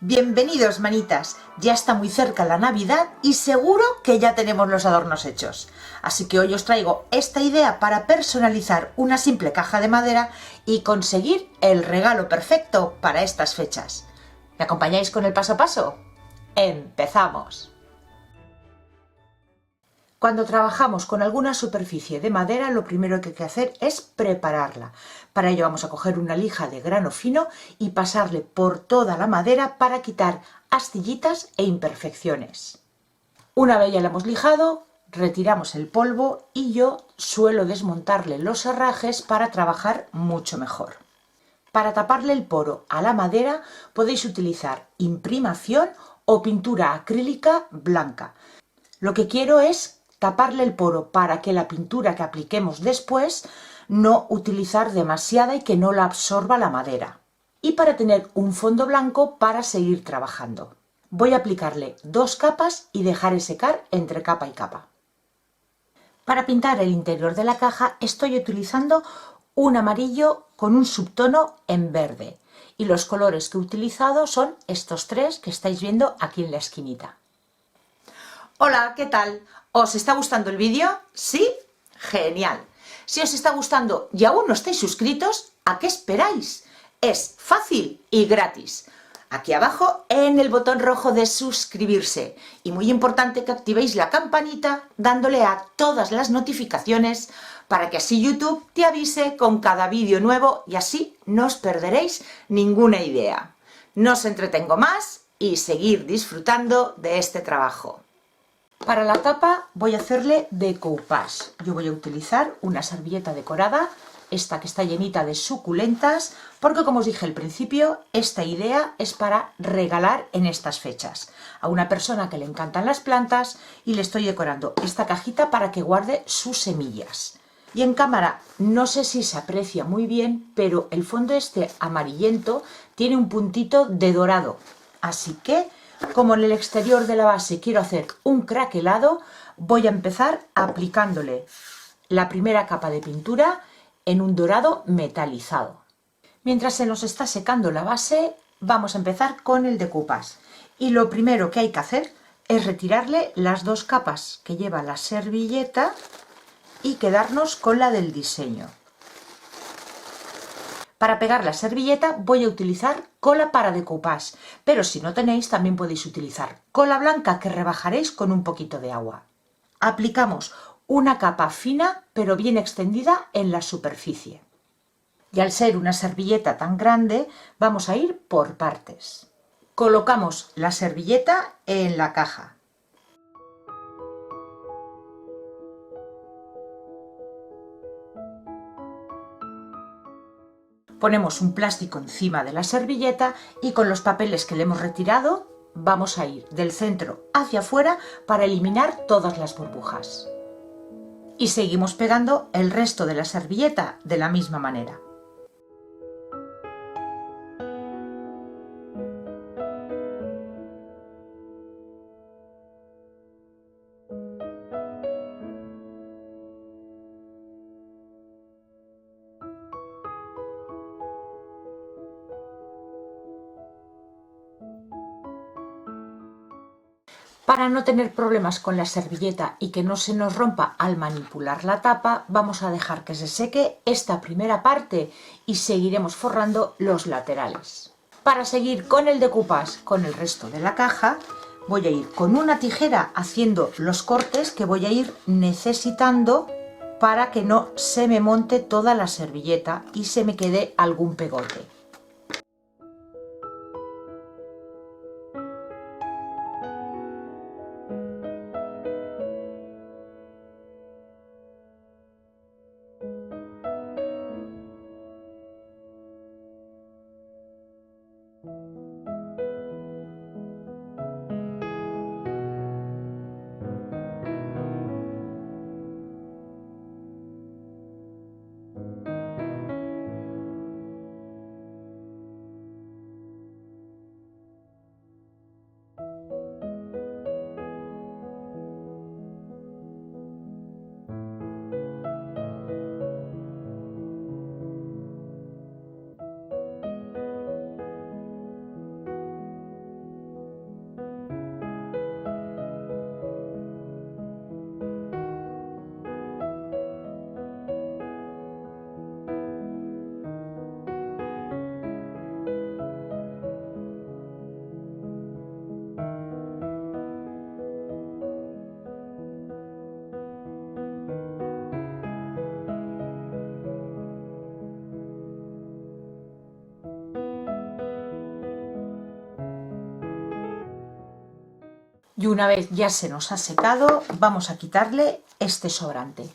Bienvenidos, manitas. Ya está muy cerca la Navidad y seguro que ya tenemos los adornos hechos. Así que hoy os traigo esta idea para personalizar una simple caja de madera y conseguir el regalo perfecto para estas fechas. ¿Me acompañáis con el paso a paso? ¡Empezamos! Cuando trabajamos con alguna superficie de madera, lo primero que hay que hacer es prepararla. Para ello vamos a coger una lija de grano fino y pasarle por toda la madera para quitar astillitas e imperfecciones. Una vez ya la hemos lijado, retiramos el polvo y yo suelo desmontarle los herrajes para trabajar mucho mejor. Para taparle el poro a la madera podéis utilizar imprimación o pintura acrílica blanca. Lo que quiero es taparle el poro para que la pintura que apliquemos después no utilizar demasiada y que no la absorba la madera. Y para tener un fondo blanco para seguir trabajando. Voy a aplicarle 2 capas y dejaré secar entre capa y capa. Para pintar el interior de la caja estoy utilizando un amarillo con un subtono en verde. Y los colores que he utilizado son estos 3 que estáis viendo aquí en la esquinita. Hola, ¿qué tal? ¿Os está gustando el vídeo? ¿Sí? ¡Genial! Si os está gustando y aún no estáis suscritos, ¿a qué esperáis? Es fácil y gratis. Aquí abajo en el botón rojo de suscribirse. Y muy importante que activéis la campanita dándole a todas las notificaciones para que así YouTube te avise con cada vídeo nuevo y así no os perderéis ninguna idea. No os entretengo más y seguir disfrutando de este trabajo. Para la tapa voy a hacerle decoupage. Yo voy a utilizar una servilleta decorada, esta que está llenita de suculentas, porque como os dije al principio, esta idea es para regalar en estas fechas. A una persona que le encantan las plantas y le estoy decorando esta cajita para que guarde sus semillas. Y en cámara no sé si se aprecia muy bien, pero el fondo este amarillento tiene un puntito de dorado. Así que, como en el exterior de la base quiero hacer un craquelado, voy a empezar aplicándole la primera capa de pintura en un dorado metalizado. Mientras se nos está secando la base, vamos a empezar con el decoupage. Y lo primero que hay que hacer es retirarle las 2 capas que lleva la servilleta y quedarnos con la del diseño. Para pegar la servilleta voy a utilizar cola para decoupage, pero si no tenéis también podéis utilizar cola blanca que rebajaréis con un poquito de agua. Aplicamos una capa fina pero bien extendida en la superficie. Y al ser una servilleta tan grande vamos a ir por partes. Colocamos la servilleta en la caja. Ponemos un plástico encima de la servilleta y con los papeles que le hemos retirado vamos a ir del centro hacia afuera para eliminar todas las burbujas. Y seguimos pegando el resto de la servilleta de la misma manera. Para no tener problemas con la servilleta y que no se nos rompa al manipular la tapa, vamos a dejar que se seque esta primera parte y seguiremos forrando los laterales. Para seguir con el decoupage con el resto de la caja, voy a ir con una tijera haciendo los cortes que voy a ir necesitando para que no se me monte toda la servilleta y se me quede algún pegote. Y una vez ya se nos ha secado, vamos a quitarle este sobrante.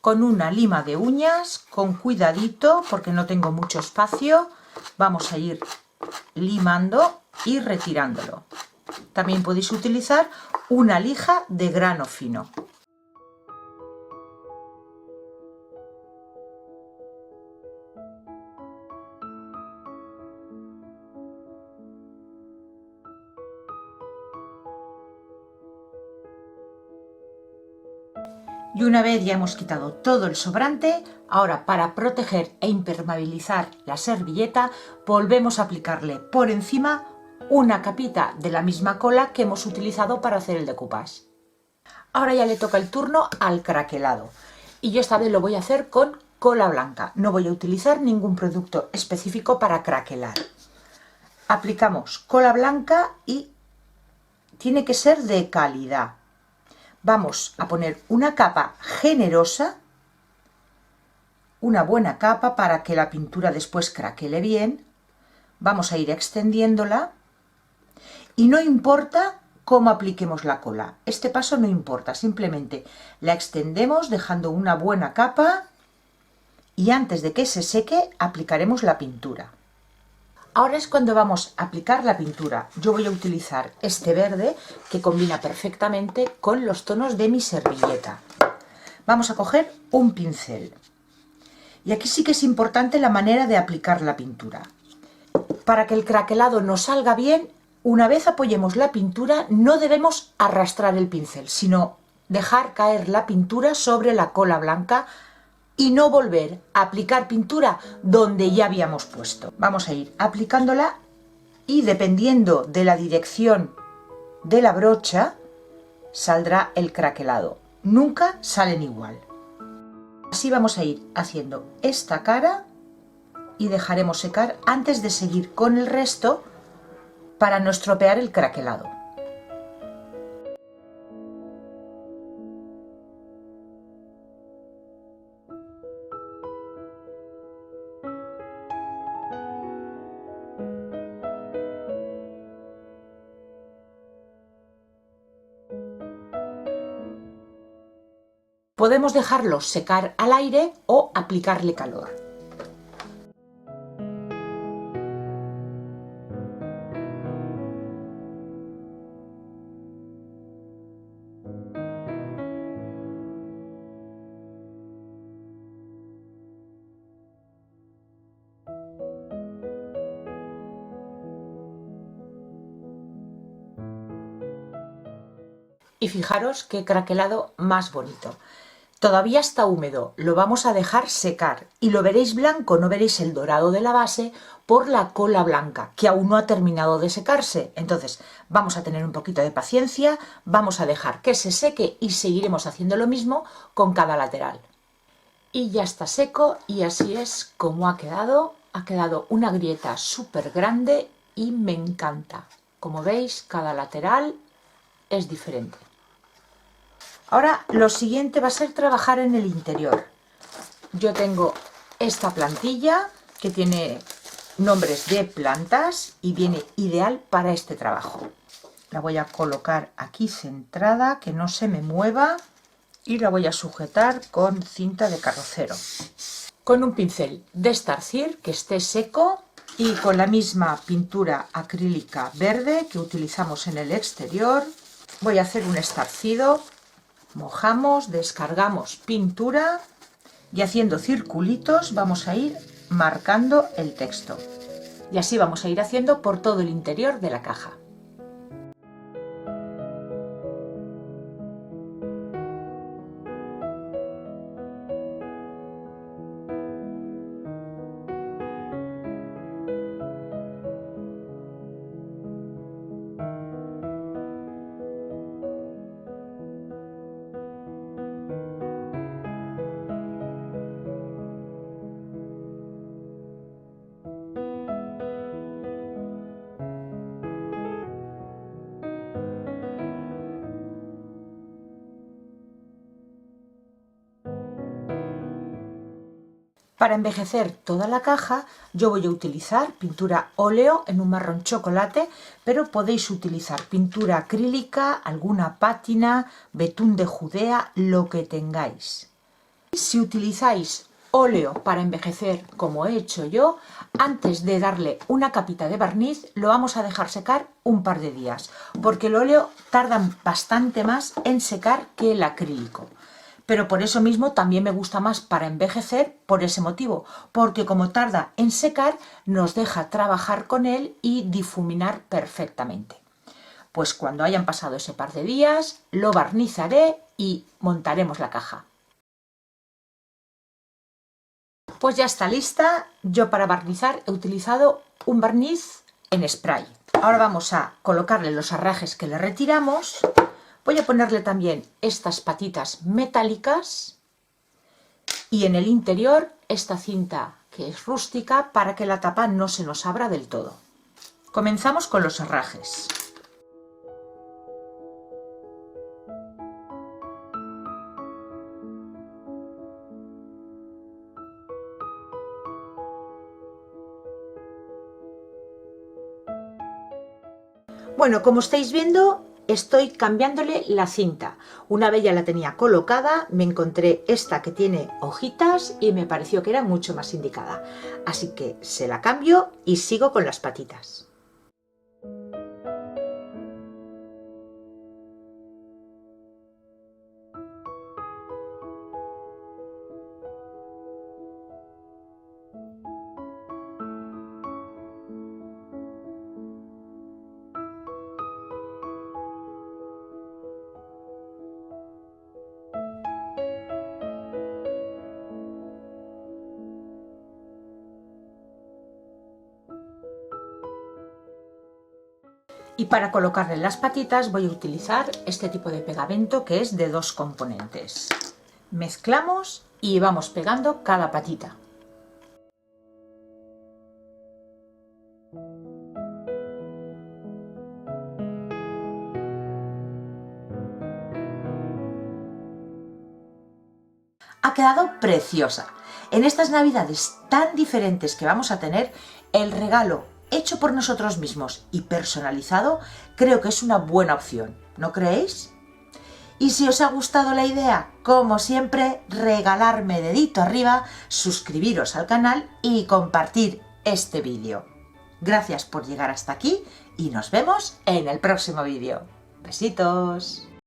Con una lima de uñas, con cuidadito, porque no tengo mucho espacio, vamos a ir limando y retirándolo. También podéis utilizar una lija de grano fino. Y una vez ya hemos quitado todo el sobrante, ahora para proteger e impermeabilizar la servilleta, volvemos a aplicarle por encima una capita de la misma cola que hemos utilizado para hacer el decoupage. Ahora ya le toca el turno al craquelado. Y yo esta vez lo voy a hacer con cola blanca. No voy a utilizar ningún producto específico para craquelar. Aplicamos cola blanca y tiene que ser de calidad. Vamos a poner una capa generosa, una buena capa para que la pintura después craquele bien. Vamos a ir extendiéndola y no importa cómo apliquemos la cola. Este paso no importa, simplemente la extendemos dejando una buena capa y antes de que se seque aplicaremos la pintura. Ahora es cuando vamos a aplicar la pintura. Yo voy a utilizar este verde que combina perfectamente con los tonos de mi servilleta. Vamos a coger un pincel. Y aquí sí que es importante la manera de aplicar la pintura. Para que el craquelado nos salga bien, una vez apoyemos la pintura, no debemos arrastrar el pincel, sino dejar caer la pintura sobre la cola blanca y no volver a aplicar pintura donde ya habíamos puesto. Vamos a ir aplicándola y dependiendo de la dirección de la brocha saldrá el craquelado. Nunca salen igual. Así vamos a ir haciendo esta cara y dejaremos secar antes de seguir con el resto para no estropear el craquelado. Podemos dejarlo secar al aire o aplicarle calor. Y fijaros qué craquelado más bonito. Todavía está húmedo, lo vamos a dejar secar y lo veréis blanco, no veréis el dorado de la base por la cola blanca que aún no ha terminado de secarse. Entonces vamos a tener un poquito de paciencia, vamos a dejar que se seque y seguiremos haciendo lo mismo con cada lateral. Y ya está seco y así es como ha quedado una grieta súper grande y me encanta. Como veis, cada lateral es diferente. Ahora lo siguiente va a ser trabajar en el interior. Yo tengo esta plantilla que tiene nombres de plantas y viene ideal para este trabajo. La voy a colocar aquí centrada, que no se me mueva, y la voy a sujetar con cinta de carrocero. Con un pincel de estarcir que esté seco y con la misma pintura acrílica verde que utilizamos en el exterior, voy a hacer un estarcido. Mojamos, descargamos pintura y haciendo circulitos vamos a ir marcando el texto. Y así vamos a ir haciendo por todo el interior de la caja. Para envejecer toda la caja yo voy a utilizar pintura óleo en un marrón chocolate, pero podéis utilizar pintura acrílica, alguna pátina, betún de Judea, lo que tengáis. Si utilizáis óleo para envejecer como he hecho yo, antes de darle una capita de barniz lo vamos a dejar secar un par de días, porque el óleo tarda bastante más en secar que el acrílico. Pero por eso mismo también me gusta más para envejecer por ese motivo, porque como tarda en secar nos deja trabajar con él y difuminar perfectamente. Pues cuando hayan pasado ese par de días lo barnizaré y montaremos la caja. Pues ya está lista. Yo para barnizar he utilizado un barniz en spray. Ahora vamos a colocarle los herrajes que le retiramos. Voy a ponerle también estas patitas metálicas y en el interior esta cinta que es rústica para que la tapa no se nos abra del todo. Comenzamos con los herrajes. Bueno, como estáis viendo, estoy cambiándole la cinta. Una vez ya la tenía colocada, me encontré esta que tiene hojitas y me pareció que era mucho más indicada. Así que se la cambio y sigo con las patitas. Y para colocarle las patitas voy a utilizar este tipo de pegamento que es de 2 componentes. Mezclamos y vamos pegando cada patita. Ha quedado preciosa. En estas navidades tan diferentes que vamos a tener, el regalo hecho por nosotros mismos y personalizado creo que es una buena opción, ¿no creéis? Y si os ha gustado la idea, como siempre, regalarme dedito arriba, suscribiros al canal y compartir este vídeo. Gracias por llegar hasta aquí y nos vemos en el próximo vídeo. Besitos.